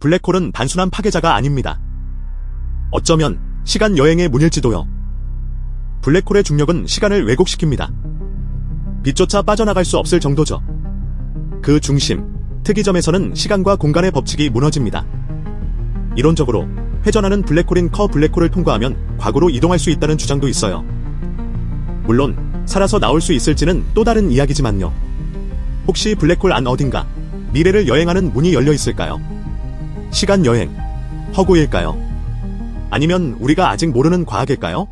블랙홀은 단순한 파괴자가 아닙니다. 어쩌면 시간 여행의 문일지도요. 블랙홀의 중력은 시간을 왜곡시킵니다. 빛조차 빠져나갈 수 없을 정도죠. 그 중심, 특이점에서는 시간과 공간의 법칙이 무너집니다. 이론적으로 회전하는 블랙홀인 커 블랙홀을 통과하면 과거로 이동할 수 있다는 주장도 있어요. 물론 살아서 나올 수 있을지는 또 다른 이야기지만요. 혹시 블랙홀 안 어딘가 미래를 여행하는 문이 열려 있을까요? 시간 여행, 허구일까요? 아니면 우리가 아직 모르는 과학일까요?